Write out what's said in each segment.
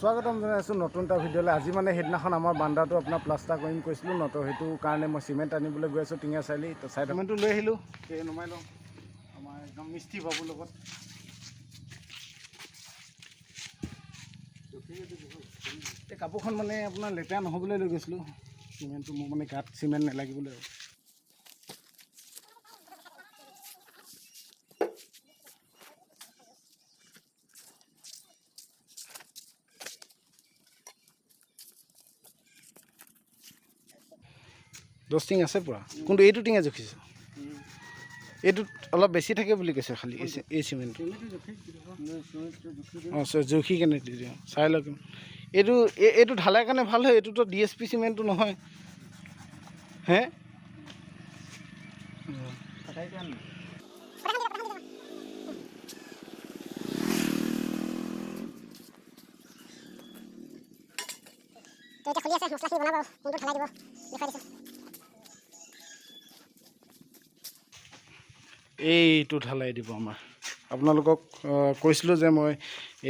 স্বাগতম জনাইছোঁ নতুন এটা ভিডিঅ'লৈ। আজি মানে সেইদিনাখন আমাৰ বান্দাটো আপোনাৰ প্লাষ্টাৰ কৰিম কৈছিলোঁ ন, তো সেইটো কাৰণে মই চিমেণ্ট আনিবলৈ গৈ আছোঁ টিঙা চাৰিআলি। তো চিমেণ্টটো লৈ আহিলোঁ, সেই নমাই লওঁ আমাৰ একদম মিস্ত্ৰী বাবুৰ লগত। এই কাপোৰখন মানে আপোনাৰ লেতেৰা নহ'বলৈ লৈ গৈছিলোঁ, চিমেণ্টটো মোৰ মানে গাত চিমেণ্ট নালাগিবলৈ আৰু। দহ টিং আছে পূৰা, কিন্তু এইটো টিঙে জুখিছোঁ, এইটোত অলপ বেছি থাকে বুলি কৈছে খালি এই চিমেণ্টটো। অঁ জুখি কেনে দি দিওঁ, চাই লওক। এইটো ঢালাই কাৰণে ভাল হয়, এইটোতো DSP চিমেণ্টটো নহয় হে। এইটো ঢালাই দিব আমাৰ। আপোনালোকক কৈছিলোঁ যে মই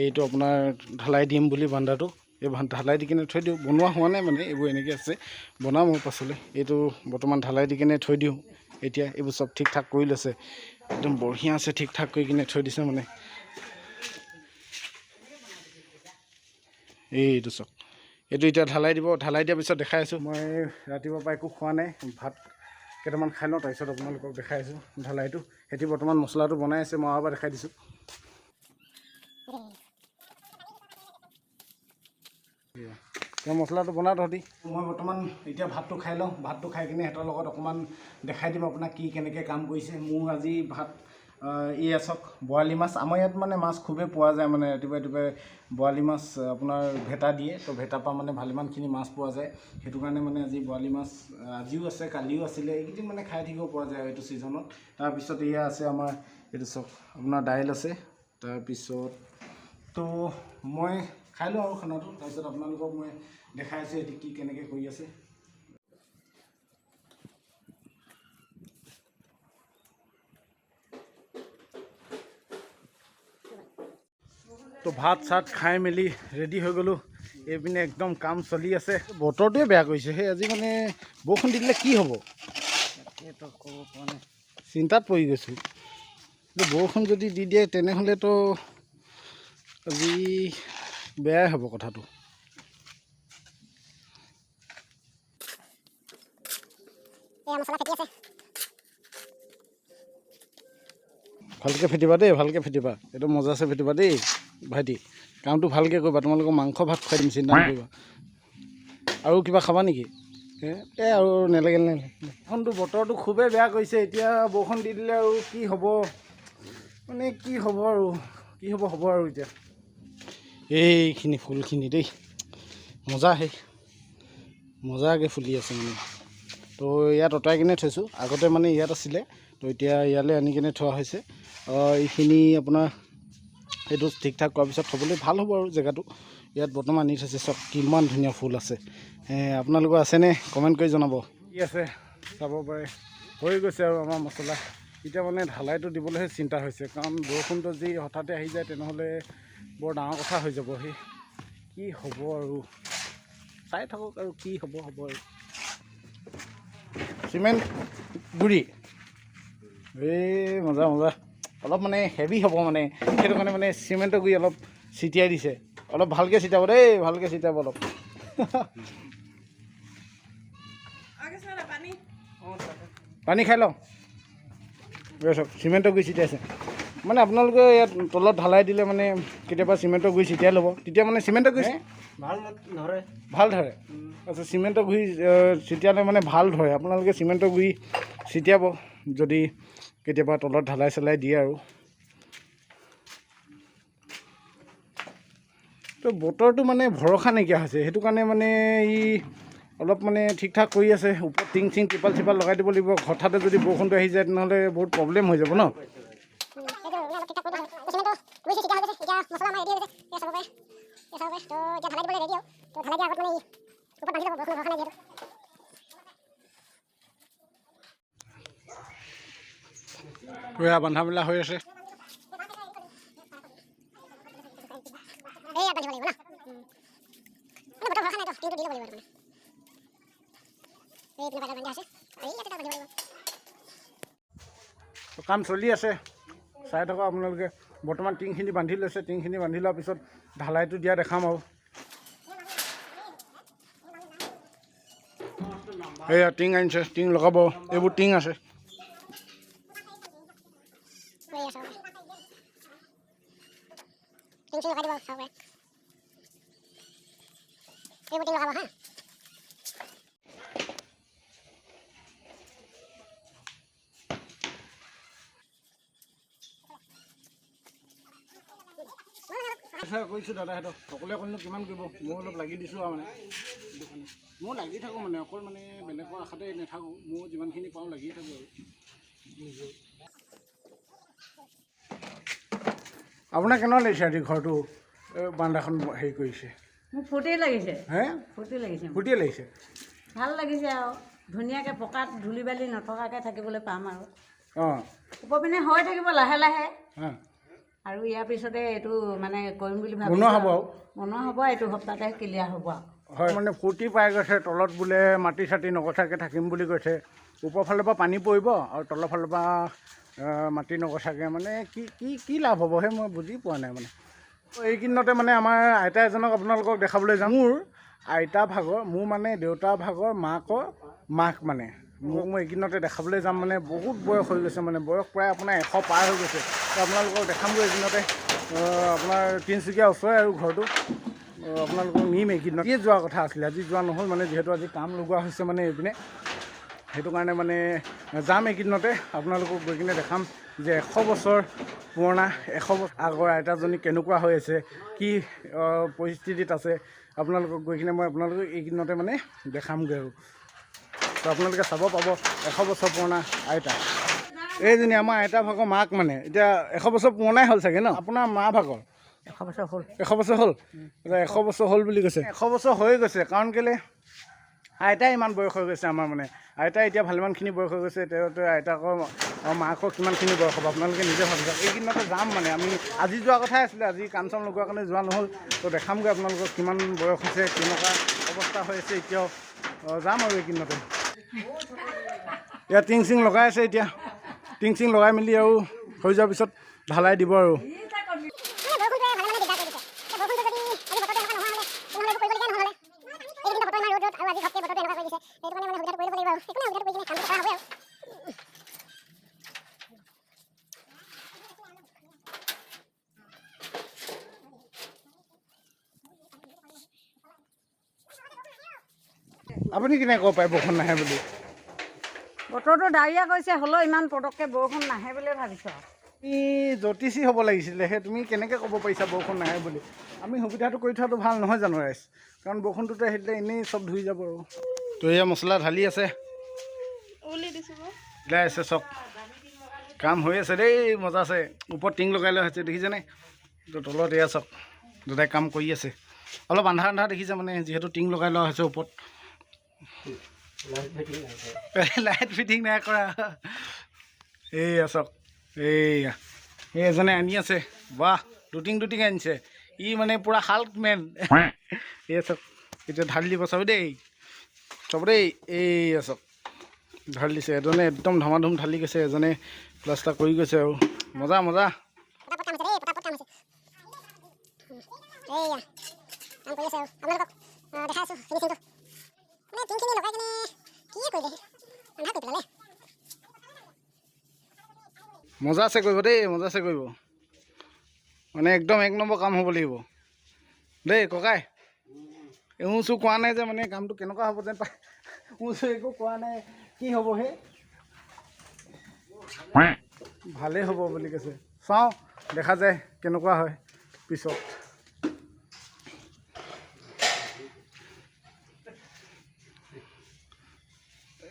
এইটো আপোনাৰ ঢালাই দিম বুলি বান্দাটো। এই ঢালাই দি কিনে থৈ দিওঁ, বনোৱা হোৱা নাই মানে, এইবোৰ এনেকৈ আছে, বনাম মোৰ পাছলৈ। এইটো বৰ্তমান ঢালাই দি কিনে থৈ দিওঁ। এতিয়া এইবোৰ চব ঠিক ঠাক কৰি লৈছে, একদম বঢ়িয়া আছে, ঠিক ঠাক কৰি কিনে থৈ দিছে মানে। এইটো চব এইটো এতিয়া ঢালাই দিব, ঢালাই দিয়াৰ পিছত দেখাই আছোঁ। মই ৰাতিপুৱাৰ পৰা একো খোৱা নাই, ভাত কেইটামান খাই লওঁ, তাৰপিছত আপোনালোকক দেখাই আছোঁ ঢালাইটো। সিহঁতি বৰ্তমান মছলাটো বনাই আছে, মই আৰু এবাৰ দেখাই দিছোঁ। তেওঁ মছলাটো বনাওঁ তহঁতি। মই বৰ্তমান এতিয়া ভাতটো খাই লওঁ, ভাতটো খাই কিনে সিহঁতৰ লগত অকণমান দেখাই দিম আপোনাক কি কেনেকৈ কাম কৰিছে। মোৰ আজি ভাত চাওক, বৰালি মাছ। আমাৰ ইয়াত মানে মাছ খুবেই পোৱা যায়, মানে ৰাতিপুৱাই ৰাতিপুৱাই বৰালি মাছ আপোনাৰ ভেটা দিয়ে, তো ভেটাৰ পৰা মানে ভালেমানখিনি মাছ পোৱা যায়। সেইটো কাৰণে মানে আজি বৰালি মাছ আজিও আছে, কালিও আছিলে, এইকেইদিন মানে খাই থাকিব পৰা যায় এইটো ছিজনত। তাৰপিছত এয়া আছে আমাৰ এইটো চাওক, আপোনাৰ দাইল আছে। তাৰপিছত তো মই খাই লওঁ আৰু খানাটো, তাৰপিছত আপোনালোকক মই দেখাই আছোঁ এটি কি কেনেকৈ কৰি আছে। তো ভাত চাত খাই মেলি ৰেডি হৈ গ'লোঁ। এইপিনে একদম কাম চলি আছে। বতৰটোৱে বেয়া কৰিছে, সেই আজি মানে বৰষুণ দি দিলে কি হ'ব চিন্তাত পৰি গৈছোঁ। বৰষুণ যদি দি দিয়ে তেনেহ'লেতো আজি বেয়াই হ'ব কথাটো। ভালকৈ ফেটিবা দেই, ভালকৈ ফেটিবা, এইটো মজাছে ফেটিবা দেই ভাইটি। কামটো ভালকৈ কৰিবা, তোমালোকক মাংস ভাত খুৱাই দিম, চিন্তা নকৰিবা। আৰু কিবা খাবা নেকি? আৰু নেলাগে নেলাগে। বৰষুণটো বতৰটো খুবেই বেয়া কৰিছে, এতিয়া বৰষুণ দি দিলে আৰু কি হ'ব মানে, কি হ'ব আৰু কি হ'ব আৰু এতিয়া এইখিনি ফুলখিনি দেই মজা, সেই মজাকৈ ফুলি আছে মানে। তো ইয়াত অঁতাই কিনে থৈছোঁ, আগতে মানে ইয়াত আছিলে, তো এতিয়া ইয়ালৈ আনি কিনে থোৱা হৈছে। এইখিনি আপোনাৰ এইটো ঠিক ঠাক কৰাৰ পিছত থ'বলৈ ভাল হ'ব আৰু জেগাটো। ইয়াত বৰ্তমান আনি থৈছে, চব কিমান ধুনীয়া ফুল আছে। আপোনালোকৰ আছেনে কমেণ্ট কৰি জনাব। কি আছে চাব পাৰে, হৈ গৈছে আৰু আমাৰ মছলা। এতিয়া মানে ঢালাইটো দিবলৈহে চিন্তা হৈছে, কাৰণ বৰষুণটো যি হঠাতে আহি যায় তেনেহ'লে বৰ ডাঙৰ কথা হৈ যাব। সেই কি হ'ব আৰু চাই থাকক আৰু কি হ'ব আৰু। চিমেণ্ট গুড়ি মজা মজা, অলপ মানে হেভি হ'ব মানে, সেইটো কাৰণে মানে চিমেণ্টৰ গুড়ি অলপ ছিটিয়াই দিছে। অলপ ভালকৈ ছিটাব দেই, ভালকৈ ছিটাব অলপ। পানী খাই লওঁ চব, চিমেণ্টৰ গুড়ি ছিটিয়াইছে মানে। আপোনালোকে ইয়াত তলত ঢালাই দিলে মানে কেতিয়াবা চিমেণ্টৰ গুড়ি ছিটিয়াই ল'ব, তেতিয়া মানে চিমেণ্টৰ গুড়ি ভাল ধৰে। আচ্ছা, চিমেণ্টৰ গুড়ি ছিটিয়ালে মানে ভাল ধৰে। আপোনালোকে চিমেণ্টৰ গুড়ি ছিটিয়াব যদি কেতিয়াবা তলত ঢালাই চালাই দিয়ে আৰু। তো বতৰটো মানে ভৰসা নাইকিয়া হৈছে, সেইটো কাৰণে মানে অলপ মানে ঠিক ঠাক কৰি আছে। ওপৰত টিং চিং টিপাল চিপাল লগাই দিব লাগিব। হঠাতে যদি বৰষুণটো আহি যায় তেনেহ'লে বহুত প্ৰব্লেম হৈ যাব ন। বান্ধা মেলা হৈ আছে। কাম চলি আছে চাই থকা আপোনালোকে বৰ্তমান টিংখিনি বান্ধি লৈছে টিংখিনি বান্ধি লোৱাৰ পিছত ঢালাইটো দিয়া দেখাম আৰু এয়া টিং আনিছে টিং লগাব এইবোৰ টিং আছে কৈছোঁ দাদাহঁতক সকলোৱে কৰিনো কিমান কৰিব মই অলপ লাগি দিছোঁ আৰু মানে মই লাগি থাকোঁ মানে অকল মানে বেলেগৰ আশাতে নাথাকোঁ মই যিমানখিনি পাওঁ লাগিয়ে থাকোঁ আৰু আপোনাৰ কেনেকুৱা লাগিছে আজি ঘৰটো বান্দাখন হেৰি কৰিছে মোক ফূৰ্তি লাগিছে হে ফূৰ্তিয়ে লাগিছে ভাল লাগিছে আৰু ধুনীয়াকৈ পকাত ধূলি বালি নথকাকৈ থাকিবলৈ পাম আৰু অঁ ওপৰ পিনে হৈ থাকিব লাহে লাহে হা আৰু ইয়াৰ পিছতে এইটো মানে কৰিম বুলি বনোৱা হ'ব আৰু বনোৱা হ'ব এইটো সপ্তাহতে ক্লিয়াৰ হ'ব আৰু হয় মানে ফূৰ্তি পাই গৈছে তলত বোলে মাটি চাটি নগচাকৈ থাকিম বুলি কৈছে ওপৰ ফালৰ পৰা পানী পৰিব আৰু তলৰ ফালৰ পৰা মাটি নগচাকৈ মানে কি কি কি লাভ হ'ব সেই মই বুজি পোৱা নাই মানে এইকেইদিনতে মানে আমাৰ আইতা এজনক আপোনালোকক দেখাবলৈ যাম মোৰ আইতা ভাগৰ মোৰ মানে দেউতা ভাগৰ মাকৰ মাক মানে মোক মই এইকেইদিনতে দেখাবলৈ যাম মানে বহুত বয়স হৈ গৈছে মানে বয়স প্ৰায় আপোনাৰ 100 পাৰ হৈ গৈছে আপোনালোকক দেখামগৈ এইকেইদিনতে আপোনাৰ তিনিচুকীয়া ওচৰে আৰু ঘৰটো আপোনালোকক নিম এইকেইদিনত কি যোৱা কথা আছিলে আজি যোৱা নহ'ল মানে যিহেতু আজি কাম লগোৱা হৈছে মানে এইপিনে সেইটো কাৰণে মানে যাম এইকেইদিনতে আপোনালোকক গৈ কিনে দেখাম যে 100 বছৰ পুৰণা 100 বছৰ আগৰ আইতাজনী কেনেকুৱা হৈ আছে কি পৰিস্থিতিত আছে আপোনালোকক গৈ কিনে মই আপোনালোকক এইকেইদিনতে মানে দেখামগৈ আৰু তো আপোনালোকে চাব পাব 100 বছৰ পুৰণা আইতা এইজনী আমাৰ আইতা ভাগৰ মাক মানে এতিয়া 100 বছৰ পুৰণাই হ'ল চাগে ন আপোনাৰ মা ভাগৰ 100 বছৰ হ'ল 100 বছৰ হ'ল এতিয়া 100 বছৰ হ'ল বুলি কৈছে 100 বছৰ হৈ গৈছে কাৰণ কেলৈ আইতাই ইমান বয়স হৈ গৈছে আমাৰ মানে আইতাই এতিয়া ভালেমানখিনি বয়স হৈ গৈছে তেওঁ আইতাকৰ মাকৰ কিমানখিনি বয়স হ'ব আপোনালোকে নিজে ভাবি চাওক এইকেইদিনতে যাম মানে আমি আজি যোৱা কথাই আছিলে আজি কাম চাম লগোৱাৰ কাৰণে যোৱা নহ'ল তো দেখামগৈ আপোনালোকক কিমান বয়স হৈছে কেনেকুৱা অৱস্থা হৈ আছে এতিয়াও যাম আৰু এইকেইদিনতে ইয়াত টিং চিং লগাই আছে এতিয়া টিং চিং লগাই মেলি আৰু হৈ যোৱাৰ পিছত ঢালাই দিব আৰু আপুনি কেনেকৈ ক'ব পাৰে বৰষুণ নাহে বুলি বতৰটো ডাৱৰীয়া কৰিছে হ'লেও ইমান পটককৈ বৰষুণ নাহে বুলি ভাবিছোঁ তুমি জ্যোতিষী হ'ব লাগিছিলে সেই তুমি কেনেকৈ ক'ব পাৰিছা বৰষুণ নাহে বুলি আমি সুবিধাটো কৰি থোৱাটো ভাল নহয় জানো ৰাইজ কাৰণ বৰষুণটোতে আহিলে এনেই চব ধুই যাব আৰু তো এয়া মছলা ঢালি আছে ওলাই আছে চব কাম হৈ আছে দেই মজা আছে ওপৰত টিং লগাই লোৱা হৈছে দেখিছেনে তো তলত এয়া চব দুটাই কাম কৰি আছে অলপ আন্ধাৰ আন্ধাৰ দেখিছে মানে যিহেতু টিং লগাই লোৱা হৈছে ওপৰত লাইট ফিটিং নাই কৰা এইয়া চক এইয়া এই এজনে আনি আছে বাহ দুটিং আনিছে ই মানে পূৰা হাল্ক মেন এয়া চক এতিয়া ঢালি দিব চাব দেই চব দেই এইয়া চক ঢালি দিছে এজনে একদম ধমাধুম ঢালি গৈছে এজনে প্লাষ্টাৰ কৰি গৈছে আৰু মজা মজা মজা আছে কৰিব দেই মজা আছে কৰিব মানে একদম 1 নম্বৰ কাম হ'ব লাগিব দেই ককাই এওঁচো কোৱা নাই যে মানে কামটো কেনেকুৱা হ'ব যেন পায় এওঁচো একো কোৱা নাই কি হ'ব হে ভালেই হ'ব বুলি কৈছে চাওঁ দেখা যায় কেনেকুৱা হয় পিছত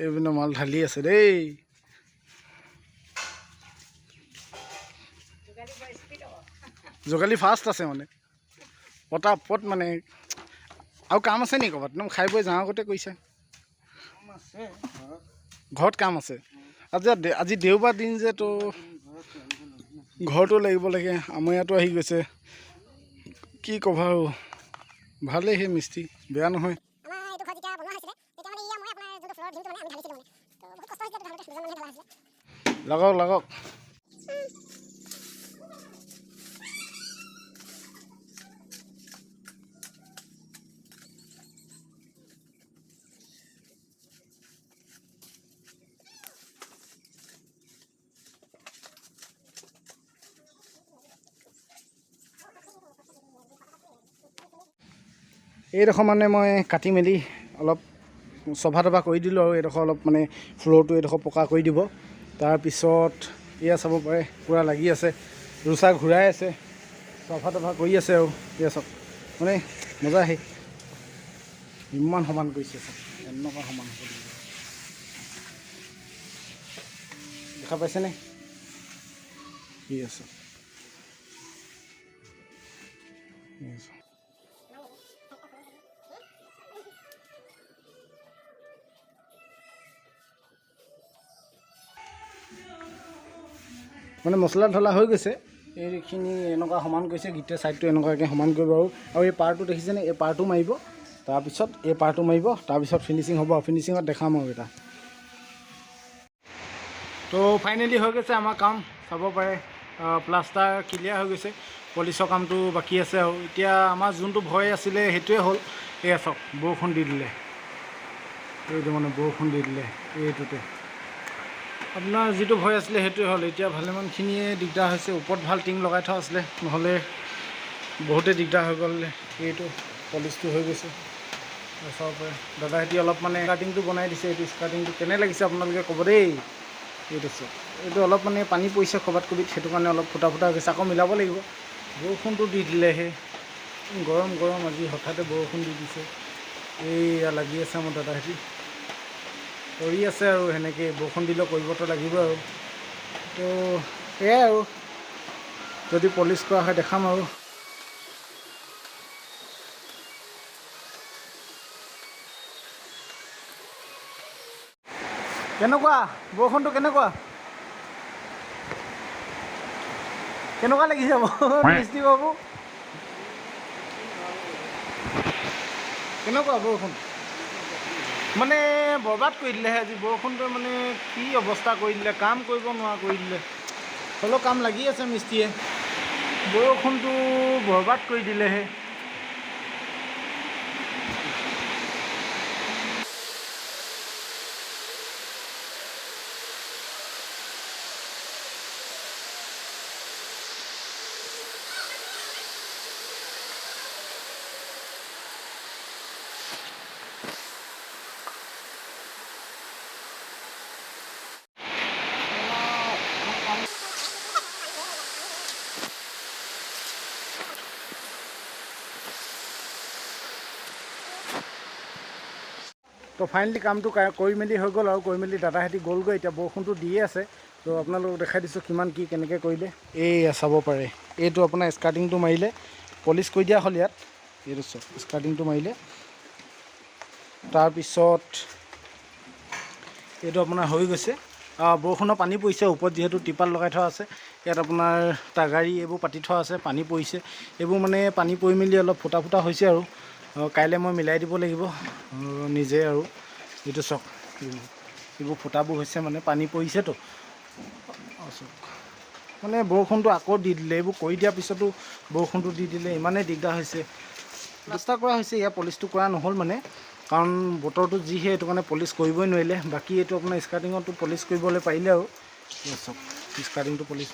এইপিনে মাল ঢালি আছে দেই যোগালী ফাষ্ট আছে মানে পটাপট মানে আৰু কাম আছে নেকি ক'ৰবাত একদম খাই বৈ যাওঁ আগতে কৈছে ঘৰত কাম আছে আজি দেওবাৰ দিন যে তো ঘৰতো লাগিব লাগে আমাৰ ইয়াতো আহি গৈছে কি ক'বা আৰু ভালেই সেই মিস্ত্ৰী বেয়া নহয়। লাগক লাগক। এইডোখৰ মানে মই কাটি মেলি অলপ চফা তফা কৰি দিলোঁ আৰু এইডোখৰ অলপ মানে ফ্ল'ৰটো এইডোখৰ পকা কৰি দিব। তাৰপিছত এয়া চাব পাৰে পূৰা লাগি আছে, ৰুচা ঘূৰাই আছে, চফা তফা কৰি আছে আৰু এয়া চাওক মানে মজা আহে। ইমান সমান কৰিছে চাওক, এনেকুৱা সমান হ'ব লাগিব। দেখা পাইছেনে কি আছে? মানে মছলা ঢলা হৈ গৈছে, এইখিনি এনেকুৱা সমান কৰিছে, গোটেই ছাইডটো এনেকুৱাকৈ সমান কৰিব আৰু এই পাৰটো দেখিছেনে? এই পাৰটো মাৰিব, তাৰপিছত এই পাৰটো মাৰিব, তাৰপিছত ফিনিচিং হ'ব। ফিনিচিঙত দেখাম আৰু এটা। তো ফাইনেলি হৈ গৈছে আমাৰ কাম, চাব পাৰে প্লাষ্টাৰ ক্লিয়াৰ হৈ গৈছে, পলিচৰ কামটো বাকী আছে আৰু। এতিয়া আমাৰ যোনটো ভয় আছিলে সেইটোৱে হ'ল। এয়া চাওক বৰষুণ দি দিলে, এইটো মানে বৰষুণ দি দিলে এইটোতে। আপোনাৰ যিটো ভয় আছিলে সেইটোৱে হ'ল। এতিয়া ভালেমানখিনিয়ে দিগদাৰ হৈছে। ওপৰত ভাল টিং লগাই থোৱা আছিলে, নহ'লে বহুতেই দিগদাৰ হৈ গ'ল। এইটো পলিচটো হৈ গৈছে চাব পাৰে। দাদাহঁতি অলপ মানে স্কাৰ্টিংটো বনাই দিছে। এইটো স্কাৰ্টিংটো কেনে লাগিছে আপোনালোকে ক'ব দেই। এইটো চাওক, এইটো অলপ মানে পানী পৰিছে ক'ৰবাত ক'ৰবাত, সেইটো কাৰণে অলপ ফুটা ফুটা গৈছে, আকৌ মিলাব লাগিব। বৰষুণটো দি দিলেহে, গৰম গৰম আজি হঠাতে বৰষুণ দি দিছে। এইয়া লাগি আছে আমাৰ দাদাহঁতি, কৰি আছে আৰু সেনেকৈ। বৰষুণ দিলেও কৰিবতো লাগিব আৰু। তো সেয়াই আৰু, যদি পলিচ কৰা হয় দেখাম আৰু। কেনেকুৱা বৰষুণটো কেনেকুৱা কেনেকুৱা লাগিছে মিস্ত্ৰী বাবু? কেনেকুৱা বৰষুণ? মানে বৰবাদ কৰি দিলেহে আজি বৰষুণটোৱে, মানে কি অৱস্থা কৰি দিলে, কাম কৰিব নোৱাৰা কৰি দিলে। হ'লেও কাম লাগি আছে মিস্ত্ৰীয়ে, বৰষুণটো বৰবাদ কৰি দিলেহে। তো ফাইনেলি কামটো কৰি মেলি হৈ গ'ল আৰু। কৰি মেলি দাদাহঁতি গ'লগৈ। এতিয়া বৰষুণটো দিয়ে আছে, তো আপোনালোকক দেখাই দিছোঁ কিমান কি কেনেকৈ কৰিলে। এইয়া চাব পাৰে, এইটো আপোনাৰ স্কাৰ্টিংটো মাৰিলে, পলিচ কৰি দিয়া হ'ল ইয়াত। এইটো চাওক স্কাৰ্টিংটো মাৰিলে, তাৰপিছত এইটো আপোনাৰ হৈ গৈছে। বৰষুণৰ পানী পৰিছে ওপৰত, যিহেতু টিপাল লগাই থোৱা আছে। ইয়াত আপোনাৰ টাগাৰী এইবোৰ পাতি থোৱা আছে, পানী পৰিছে। এইবোৰ মানে পানী পৰি মেলি অলপ ফুটা ফুটা হৈছে আৰু। কাইলৈ মই মিলাই দিব লাগিব নিজে আৰু। এইটো চাওক, এইবোৰ ফুটাবোৰ হৈছে মানে পানী পৰিছেতো। চাওক মানে বৰষুণটো আকৌ দি দিলে, এইবোৰ কৰি দিয়াৰ পিছতো বৰষুণটো দি দিলে, ইমানেই দিগদাৰ হৈছে। প্লাষ্টাৰ কৰা হৈছে, ইয়াৰ পলিচটো কৰা নহ'ল মানে, কাৰণ বতৰটো যিহে, সেইটো কাৰণে পলিচ কৰিবই নোৱাৰিলে। বাকী এইটো আপোনাৰ স্কাৰ্টিঙতো পলিচ কৰিবলৈ পাৰিলে আৰু। চাওক স্কাৰ্টিংটো পলিচ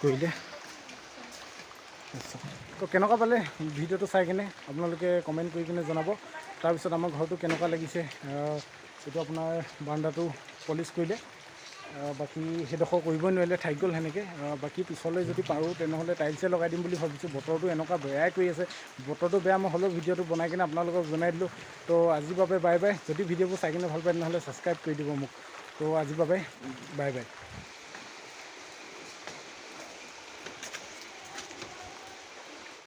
কৰিলে। তো কেনেকুৱা পালে ভিডিঅ'টো চাই কিনে আপোনালোকে কমেণ্ট কৰি কিনে জনাব। তাৰপিছত আমাৰ ঘৰটো কেনেকুৱা লাগিছে, এইটো আপোনাৰ বাৰাণ্ডাটো পলিচ কৰিলে, বাকী সেইডোখৰ কৰিবই নোৱাৰিলে, থাকি গ'ল সেনেকৈ। বাকী পিছলৈ যদি পাৰোঁ তেনেহ'লে টাইলছে লগাই দিম বুলি ভাবিছোঁ। বতৰটো এনেকুৱা বেয়াই কৰি আছে, বতৰটো বেয়া, মই হ'লেও ভিডিঅ'টো বনাই কিনে আপোনালোকক জনাই দিলোঁ। তো আজিৰ বাবে বাই বাই। যদি ভিডিঅ'বোৰ চাই কিনে ভাল পায় তেনেহ'লে ছাবস্ক্ৰাইব কৰি দিব মোক। তো আজিৰ বাবে বাই বাই।